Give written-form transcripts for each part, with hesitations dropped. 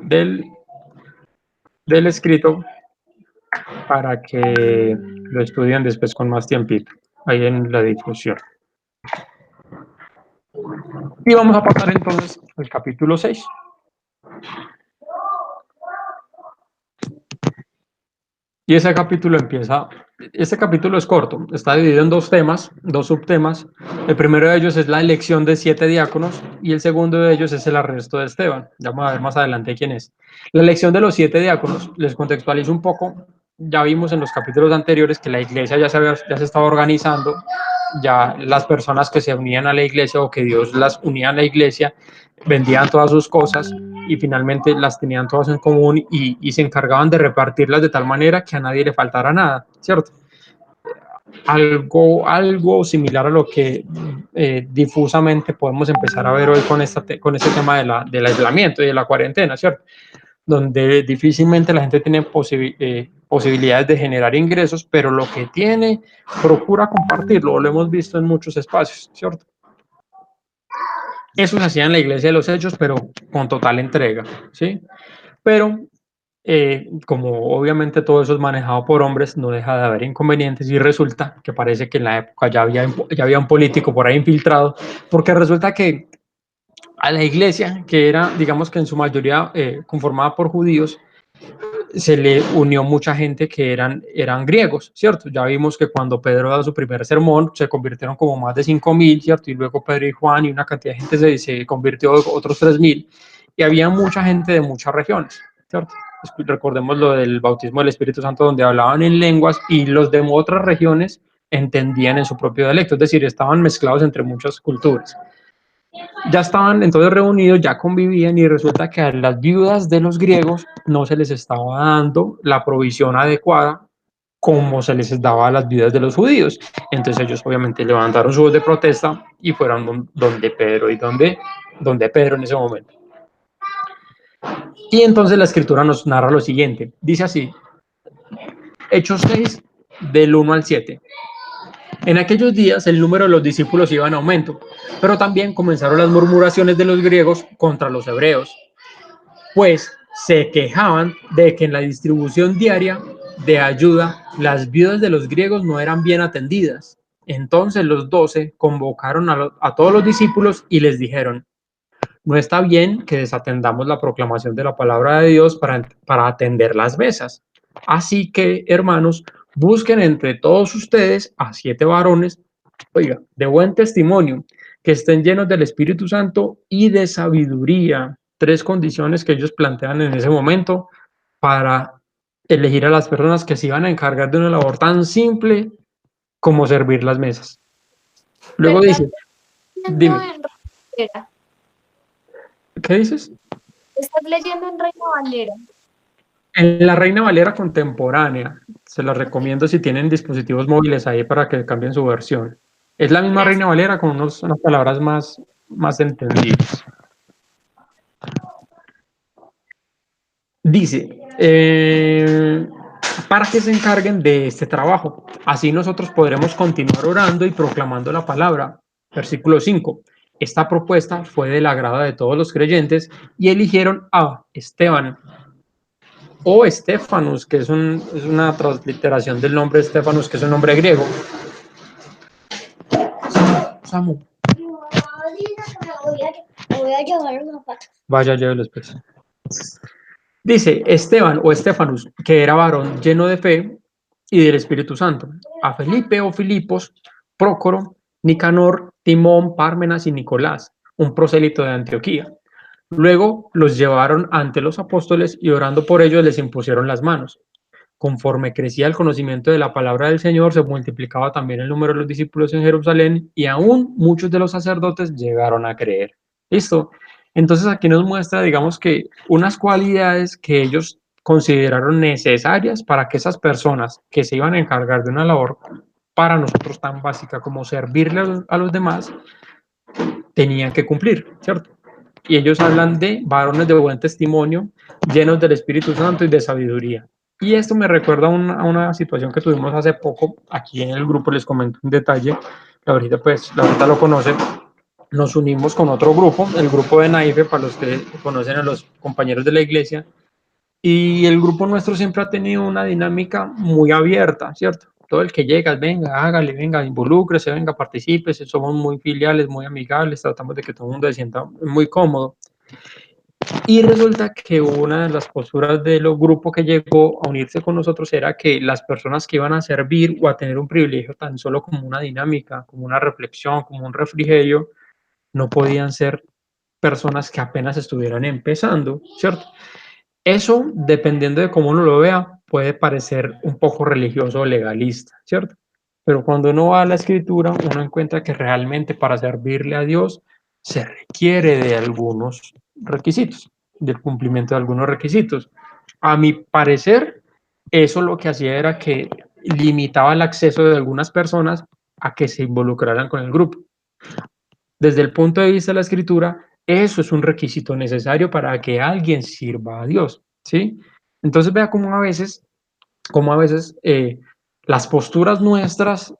del, del escrito para que lo estudien después con más tiempito, ahí en la difusión. Y vamos a pasar entonces al capítulo 6. Y ese capítulo empieza, este capítulo es corto, está dividido en dos temas, dos subtemas. El primero de ellos es la elección de 7 diáconos y el segundo de ellos es el arresto de Esteban. Ya vamos a ver más adelante quién es. La elección de los 7 diáconos, les contextualizo un poco. Ya vimos en los capítulos anteriores que la iglesia ya se estaba organizando, ya las personas que se unían a la iglesia o que Dios las unía a la iglesia vendían todas sus cosas y finalmente las tenían todas en común y se encargaban de repartirlas de tal manera que a nadie le faltara nada, ¿cierto? Algo similar a lo que difusamente podemos empezar a ver hoy con este tema del aislamiento y de la cuarentena, ¿cierto? Donde difícilmente la gente tiene posibilidades de generar ingresos, pero lo que tiene procura compartirlo, lo hemos visto en muchos espacios, ¿cierto? Eso se hacía en la iglesia de los Hechos, pero con total entrega, ¿sí? Pero como obviamente todo eso es manejado por hombres, no deja de haber inconvenientes y resulta que parece que en la época ya había un político por ahí infiltrado, porque resulta que a la iglesia, que era, digamos que en su mayoría conformada por judíos, se le unió mucha gente que eran griegos, ¿cierto? Ya vimos que cuando Pedro da su primer sermón, se convirtieron como más de 5.000, ¿cierto? Y luego Pedro y Juan y una cantidad de gente se convirtió otros 3.000. Y había mucha gente de muchas regiones, ¿cierto? Recordemos lo del bautismo del Espíritu Santo, donde hablaban en lenguas y los de otras regiones entendían en su propio dialecto, es decir, estaban mezclados entre muchas culturas. Ya estaban entonces reunidos, ya convivían y resulta que a las viudas de los griegos no se les estaba dando la provisión adecuada como se les daba a las viudas de los judíos. Entonces ellos obviamente levantaron su voz de protesta y fueron donde Pedro y donde Pedro en ese momento. Y entonces la escritura nos narra lo siguiente, dice así, Hechos 6 del 1 al 7. En aquellos días el número de los discípulos iba en aumento, pero también comenzaron las murmuraciones de los griegos contra los hebreos, pues se quejaban de que en la distribución diaria de ayuda las viudas de los griegos no eran bien atendidas. Entonces los 12 convocaron a todos los discípulos y les dijeron, no está bien que desatendamos la proclamación de la palabra de Dios para atender las mesas. Así que, hermanos, busquen entre todos ustedes a 7 varones, oiga, de buen testimonio, que estén llenos del Espíritu Santo y de sabiduría. 3 condiciones que ellos plantean en ese momento para elegir a las personas que se iban a encargar de una labor tan simple como servir las mesas. Luego dice, dime, ¿qué dices? Estás leyendo en Reina Valera. En la Reina Valera contemporánea, se las recomiendo si tienen dispositivos móviles ahí para que cambien su versión. Es la misma Reina Valera con unas palabras más entendibles. Dice, para que se encarguen de este trabajo. Así nosotros podremos continuar orando y proclamando la palabra. Versículo 5. Esta propuesta fue del agrado de todos los creyentes y eligieron a Esteban, o Estefanus, que es una transliteración del nombre Estefanus, que es un nombre griego. Samu. Voy a llevar una pata. Vaya, llévelos pues. Dice Esteban o Estefanus, que era varón lleno de fe y del Espíritu Santo. A Felipe o Filipos, Prócoro, Nicanor, Timón, Pármenas y Nicolás, un prosélito de Antioquía. Luego los llevaron ante los apóstoles y orando por ellos les impusieron las manos. Conforme crecía el conocimiento de la palabra del Señor, se multiplicaba también el número de los discípulos en Jerusalén y aún muchos de los sacerdotes llegaron a creer. ¿Listo? Entonces aquí nos muestra, digamos que unas cualidades que ellos consideraron necesarias para que esas personas que se iban a encargar de una labor para nosotros tan básica como servirle a los demás, tenían que cumplir, ¿cierto? Y ellos hablan de varones de buen testimonio, llenos del Espíritu Santo y de sabiduría. Y esto me recuerda a una situación que tuvimos hace poco aquí en el grupo, les comento un detalle, que ahorita pues la verdad lo conocen. nos unimos con otro grupo, el grupo de Naife, para los que conocen a los compañeros de la iglesia, y el grupo nuestro siempre ha tenido una dinámica muy abierta, ¿cierto? Todo el que llega, venga, hágale, venga, involúcrese, venga, participe, somos muy filiales, muy amigables, tratamos de que todo el mundo se sienta muy cómodo. Y resulta que una de las posturas de los grupos que llegó a unirse con nosotros era que las personas que iban a servir o a tener un privilegio tan solo como una dinámica, como una reflexión, como un refrigerio, no podían ser personas que apenas estuvieran empezando, ¿cierto? Eso, dependiendo de cómo uno lo vea, puede parecer un poco religioso o legalista, ¿cierto? Pero cuando uno va a la escritura, uno encuentra que realmente para servirle a Dios se requiere de algunos requisitos, del cumplimiento de algunos requisitos. A mi parecer, eso lo que hacía era que limitaba el acceso de algunas personas a que se involucraran con el grupo. Desde el punto de vista de la escritura, eso es un requisito necesario para que alguien sirva a Dios, ¿sí? Entonces vea cómo a veces las posturas nuestras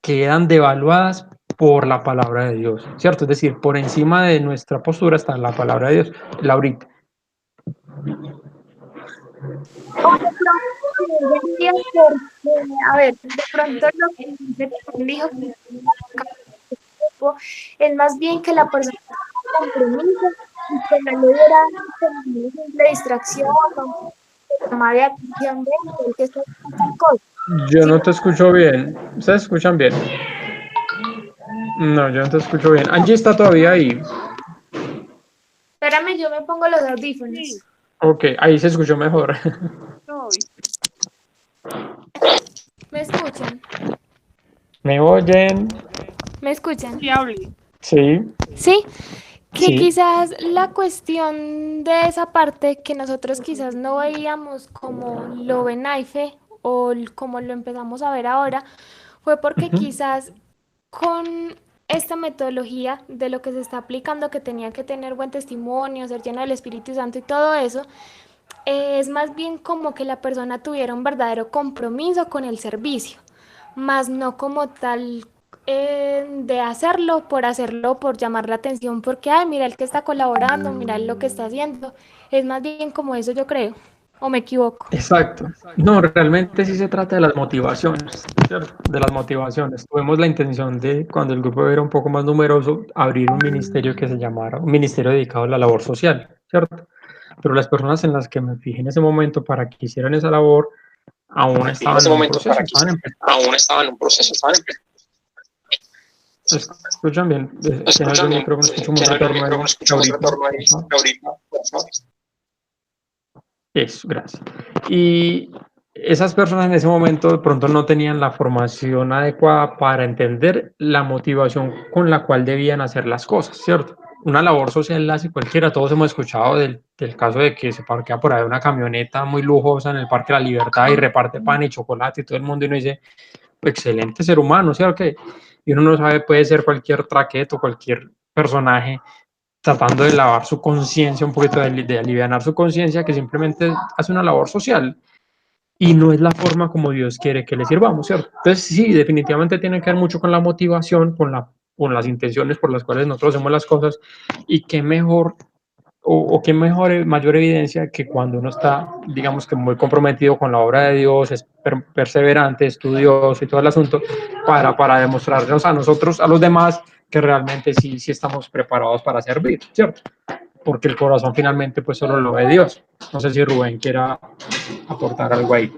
quedan devaluadas por la palabra de Dios, ¿cierto? Es decir, por encima de nuestra postura está la palabra de Dios. Laurita. O de pronto podría ser porque, a ver, de pronto lo que dice, también dijo que es más bien que la persona tenga compromiso y que no le hubiera como una simple distracción o llamar la atención de él, que está haciendo tal cosa. Yo Sí, no te escucho bien. ¿Ustedes escuchan bien? No, yo no te escucho bien. Angie está todavía ahí. espérame, yo me pongo los audífonos. Ok, ahí se escuchó mejor. ¿Me escuchan? ¿Me oyen? ¿Me escuchan? Sí, Sí, que sí. quizás la cuestión de esa parte que nosotros quizás no veíamos como lo ve Naife o como lo empezamos a ver ahora, fue porque Ujú. quizás con esta metodología de lo que se está aplicando, que tenía que tener buen testimonio, ser lleno del Espíritu Santo y todo eso, es más bien como que la persona tuviera un verdadero compromiso con el servicio, más no como tal de hacerlo, por llamar la atención, porque, ay, mira el que está colaborando, mira lo que está haciendo. Es más bien como eso, yo creo. ¿O me equivoco? Exacto. No, realmente sí se trata de las motivaciones, ¿cierto? De las motivaciones. Tuvimos la intención de, cuando el grupo era un poco más numeroso, abrir un ministerio que se llamara, un ministerio dedicado a la labor social, ¿cierto? Pero las personas en las que me fijé en ese momento para que hicieran esa labor aún En estaban ese en un momento proceso, para que estaban empezando. aún estaba en un proceso, estaban Escuchan bien, tiene yo escuchan el bien, micrófono, escucho un tiene el retorno ahí micrófono, escuchamos ahorita. retorno ahí Por favor. ahorita, por favor. Eso, gracias. Y esas personas en ese momento de pronto no tenían la formación adecuada para entender la motivación con la cual debían hacer las cosas, ¿cierto? Una labor social la hace cualquiera, todos hemos escuchado del caso de que se parquea por ahí una camioneta muy lujosa en el Parque de la Libertad y reparte pan y chocolate y todo el mundo y uno dice, excelente ser humano, ¿cierto? Y uno no sabe, puede ser cualquier traqueto, cualquier personaje tratando de lavar su conciencia, un poquito de aliviar su conciencia, que simplemente hace una labor social y no es la forma como Dios quiere que le sirvamos, ¿cierto? Entonces, sí, definitivamente tiene que ver mucho con la motivación, con las intenciones por las cuales nosotros hacemos las cosas y qué mejor o qué mejor, mayor evidencia que cuando uno está, digamos que muy comprometido con la obra de Dios, es perseverante, estudioso y todo el asunto, para demostrarnos a nosotros, a los demás, que realmente sí, sí estamos preparados para servir, ¿cierto? Porque el corazón finalmente pues solo lo ve Dios. No sé si Rubén quiera aportar algo ahí.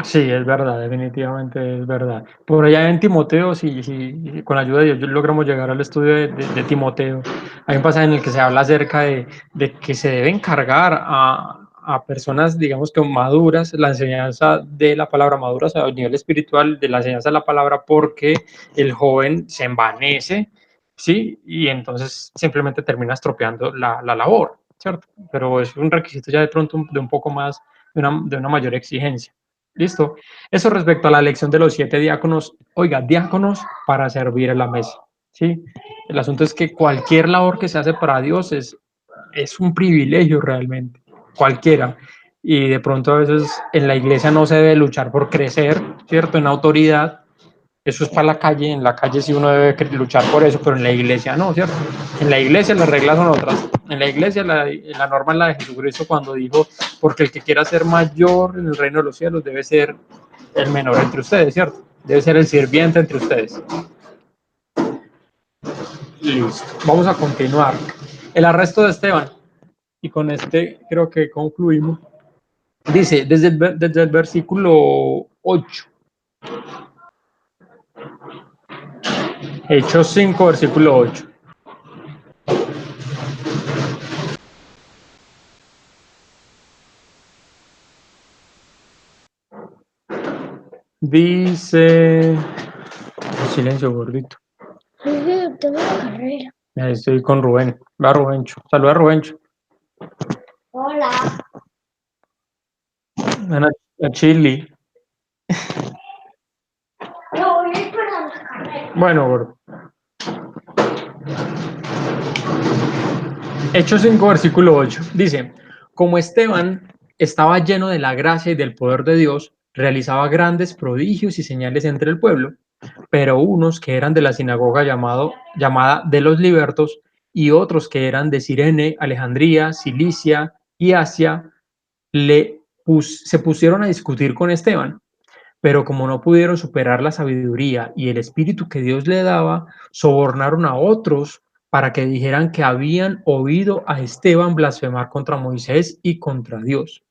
Sí, es verdad, definitivamente es verdad. Por allá en Timoteo, sí, con la ayuda de Dios logramos llegar al estudio de Timoteo. Hay un pasaje en el que se habla acerca de que se debe encargar a personas, digamos que maduras, la enseñanza de la palabra maduras a nivel espiritual, de la enseñanza de la palabra, porque el joven se envanece, ¿sí? Y entonces simplemente termina estropeando la labor, ¿cierto? Pero es un requisito ya de pronto de un poco más, de una mayor exigencia. Listo. Eso respecto a la elección de los 7 diáconos. Oiga, diáconos para servir en la mesa. ¿Sí? El asunto es que cualquier labor que se hace para Dios es un privilegio realmente. Cualquiera. Y de pronto a veces en la iglesia no se debe luchar por crecer, ¿cierto? En autoridad, eso es para la calle, en la calle sí uno debe luchar por eso, pero en la iglesia no, ¿cierto? En la iglesia las reglas son otras. En la iglesia la norma es la de Jesucristo cuando dijo, porque el que quiera ser mayor en el reino de los cielos debe ser el menor entre ustedes, ¿cierto? Debe ser el sirviente entre ustedes. Listo. Vamos a continuar. El arresto de Esteban. Y con este creo que concluimos. Dice, desde el versículo 8. Hechos 5, versículo 8. Dice... Silencio, gordito. Tengo una carrera. Ahí estoy con Rubén. Va Rubencho. Saluda a Rubencho. Hola. A Chile. No, voy a ir para la carrera. Bueno, gordo. Hechos 5, versículo 8. Dice, como Esteban estaba lleno de la gracia y del poder de Dios, realizaba grandes prodigios y señales entre el pueblo, pero unos que eran de la sinagoga llamada de los libertos y otros que eran de Cirene, Alejandría, Cilicia y Asia, se pusieron a discutir con Esteban. Pero como no pudieron superar la sabiduría y el espíritu que Dios le daba, sobornaron a otros para que dijeran que habían oído a Esteban blasfemar contra Moisés y contra Dios.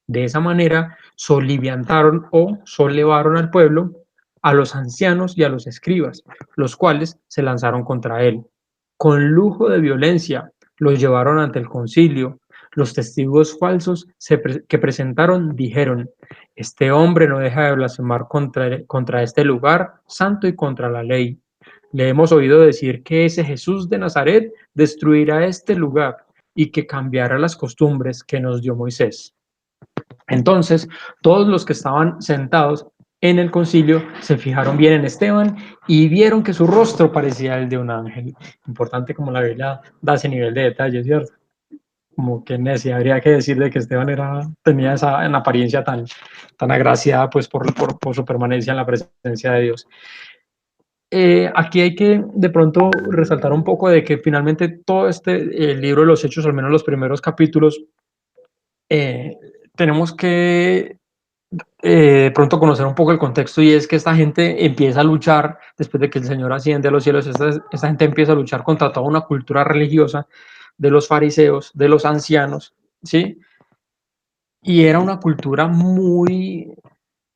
De esa manera, soliviantaron o solevaron al pueblo, a los ancianos y a los escribas, los cuales se lanzaron contra él. Con lujo de violencia, los llevaron ante el concilio. Los testigos falsos que presentaron dijeron, este hombre no deja de blasfemar contra este lugar santo y contra la ley. Le hemos oído decir que ese Jesús de Nazaret destruirá este lugar y que cambiará las costumbres que nos dio Moisés. Entonces, todos los que estaban sentados en el concilio se fijaron bien en Esteban y vieron que su rostro parecía el de un ángel. Importante como la Biblia da ese nivel de detalle, ¿cierto? Como que necesidad habría que decirle que Esteban tenía esa en apariencia tan agraciada pues por su permanencia en la presencia de Dios. Aquí hay que de pronto resaltar un poco de que finalmente todo el libro de los Hechos, al menos los primeros capítulos, tenemos que de pronto conocer un poco el contexto, y es que esta gente empieza a luchar, después de que el Señor asciende a los cielos, esta gente empieza a luchar contra toda una cultura religiosa de los fariseos, de los ancianos, ¿sí? Y era una cultura muy,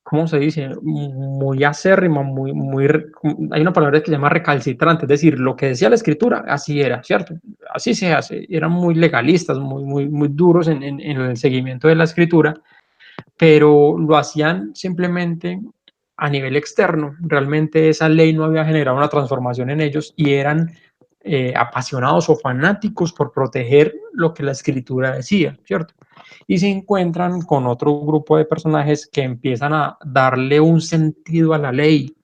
¿cómo se dice? Muy acérrima, hay una palabra que se llama recalcitrante, es decir, lo que decía la escritura, así era, ¿cierto? Así se hace, eran muy legalistas, muy duros en el seguimiento de la escritura, pero lo hacían simplemente a nivel externo. Realmente esa ley no había generado una transformación en ellos y eran apasionados o fanáticos por proteger lo que la escritura decía, ¿cierto? Y se encuentran con otro grupo de personajes que empiezan a darle un sentido a la ley,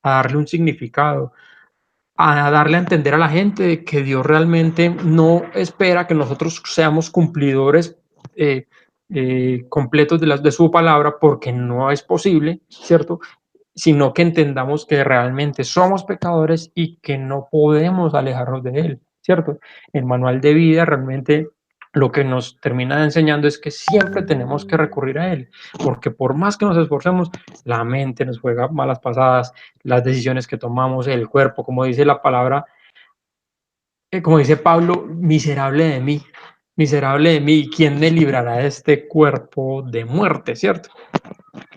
a darle un significado, a darle a entender a la gente que Dios realmente no espera que nosotros seamos cumplidores completos de su palabra, porque no es posible, ¿cierto? Sino que entendamos que realmente somos pecadores y que no podemos alejarnos de Él, ¿cierto? El manual de vida realmente lo que nos termina enseñando es que siempre tenemos que recurrir a Él, porque por más que nos esforcemos, la mente nos juega malas pasadas, las decisiones que tomamos, el cuerpo, como dice la palabra, como dice Pablo, miserable de mí, ¿quién me librará de este cuerpo de muerte, cierto?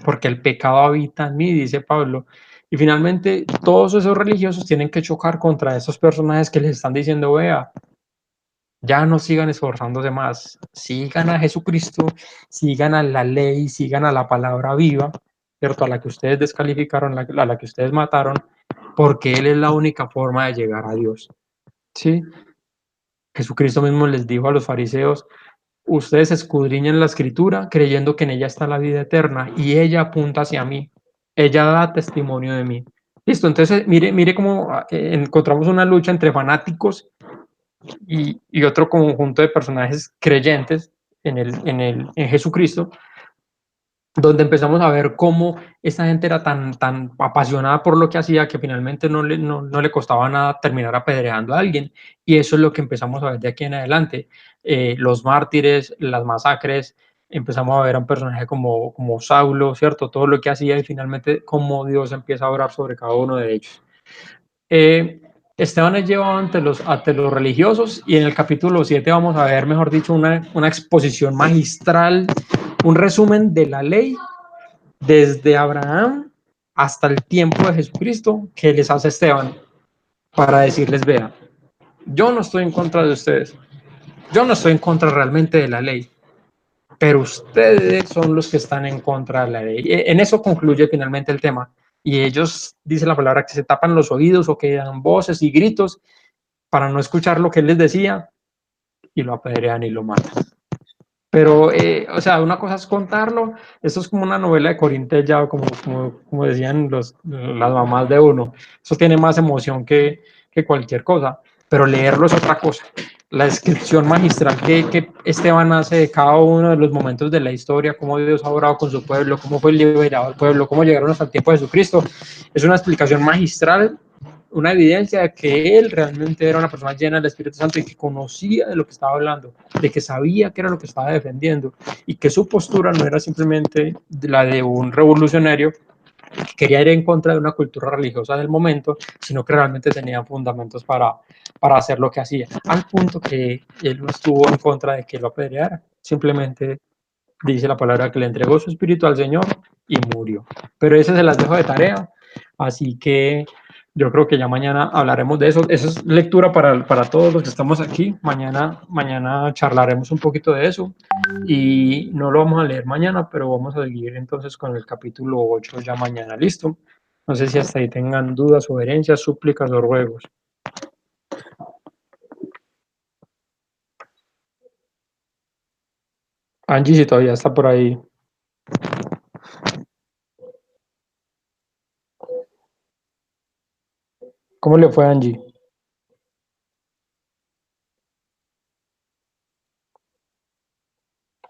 porque el pecado habita en mí, dice Pablo. Y finalmente, todos esos religiosos tienen que chocar contra esos personajes que les están diciendo, vea, ya no sigan esforzándose más, sigan a Jesucristo, sigan a la ley, sigan a la palabra viva, ¿cierto? A la que ustedes descalificaron, a la que ustedes mataron, porque Él es la única forma de llegar a Dios, ¿sí? Jesucristo mismo les dijo a los fariseos, ustedes escudriñan la escritura creyendo que en ella está la vida eterna y ella apunta hacia mí, ella da testimonio de mí. Listo, entonces mire cómo encontramos una lucha entre fanáticos y otro conjunto de personajes creyentes en Jesucristo, donde empezamos a ver cómo esta gente era tan apasionada por lo que hacía que finalmente no le costaba nada terminar apedreando a alguien. Y eso es lo que empezamos a ver de aquí en adelante. Los mártires, las masacres, empezamos a ver a un personaje como Saulo, ¿cierto? Todo lo que hacía y finalmente cómo Dios empieza a orar sobre cada uno de ellos. Esteban es llevado ante los religiosos y en el capítulo 7 vamos a ver, mejor dicho, una exposición magistral, un resumen de la ley desde Abraham hasta el tiempo de Jesucristo que les hace Esteban para decirles, vean, yo no estoy en contra de ustedes, yo no estoy en contra realmente de la ley, pero ustedes son los que están en contra de la ley. En eso concluye finalmente el tema. Y ellos, dice la palabra, que se tapan los oídos o que dan voces y gritos para no escuchar lo que él les decía y lo apedrean y lo matan. Pero, o sea, una cosa es contarlo, esto es como una novela de Corintel ya, como decían las mamás de uno, eso tiene más emoción que cualquier cosa, pero leerlo es otra cosa. La descripción magistral que Esteban hace de cada uno de los momentos de la historia, cómo Dios ha orado con su pueblo, cómo fue liberado el pueblo, cómo llegaron hasta el tiempo de Jesucristo, es una explicación magistral, una evidencia de que él realmente era una persona llena del Espíritu Santo y que conocía de lo que estaba hablando, de que sabía que era lo que estaba defendiendo y que su postura no era simplemente la de un revolucionario que quería ir en contra de una cultura religiosa del momento, sino que realmente tenía fundamentos para hacer lo que hacía, al punto que él no estuvo en contra de que lo apedreara, simplemente dice la palabra que le entregó su espíritu al Señor y murió. Pero ese se las dejo de tarea, así que yo creo que ya mañana hablaremos de eso. Esa es lectura para todos los que estamos aquí. Mañana charlaremos un poquito de eso y no lo vamos a leer mañana, pero vamos a seguir entonces con el capítulo 8 ya mañana. ¿Listo? No sé si hasta ahí tengan dudas, sugerencias, súplicas o ruegos. Angie, si todavía está por ahí. ¿Cómo le fue a Angie?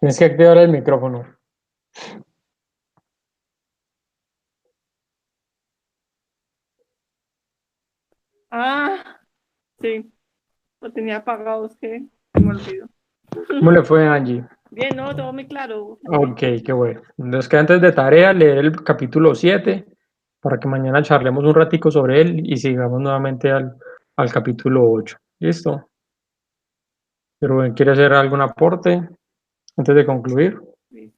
Tienes que activar el micrófono. Ah, sí, lo tenía apagado, es que se me olvidó. ¿Cómo le fue a Angie? Bien, no, todo muy claro. Ok, qué bueno. Entonces queda antes de tarea leer el capítulo 7 para que mañana charlemos un ratico sobre él y sigamos nuevamente al capítulo 8. ¿Listo? Pero ¿quiere hacer algún aporte antes de concluir? Sí.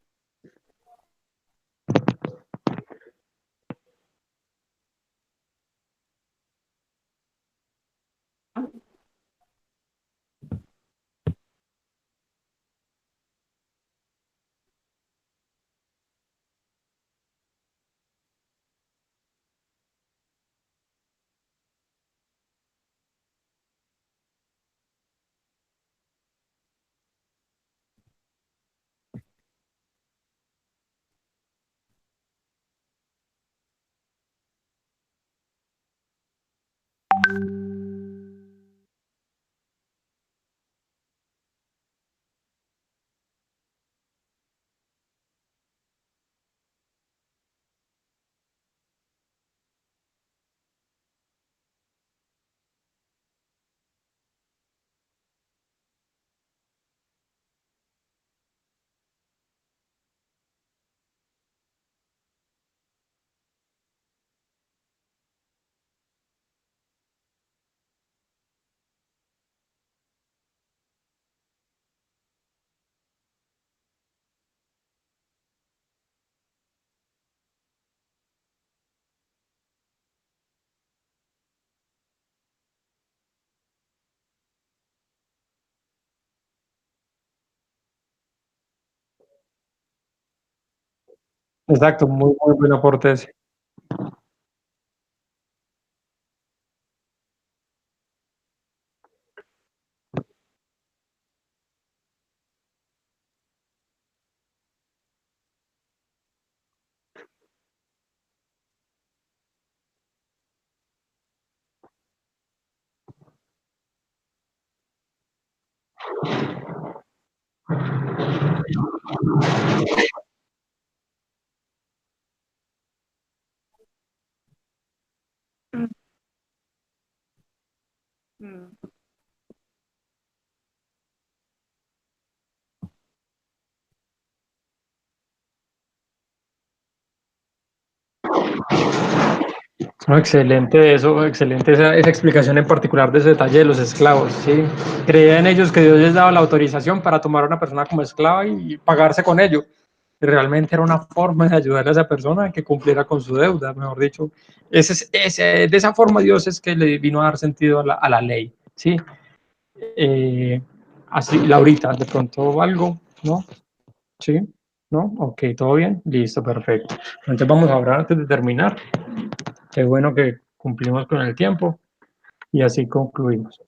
Exacto, muy, muy buen aporte ese. Mm, mm. No, excelente eso, excelente esa explicación en particular de ese detalle de los esclavos, ¿sí? Creían ellos que Dios les daba la autorización para tomar a una persona como esclava y pagarse con ello. Y realmente era una forma de ayudar a esa persona a que cumpliera con su deuda, mejor dicho. De esa forma Dios es que le vino a dar sentido a la ley, ¿sí? Así, Laurita, de pronto algo, ¿no? ¿Sí? ¿No? Ok, ¿todo bien? Listo, perfecto. Entonces vamos a hablar antes de terminar. Qué bueno que cumplimos con el tiempo y así concluimos.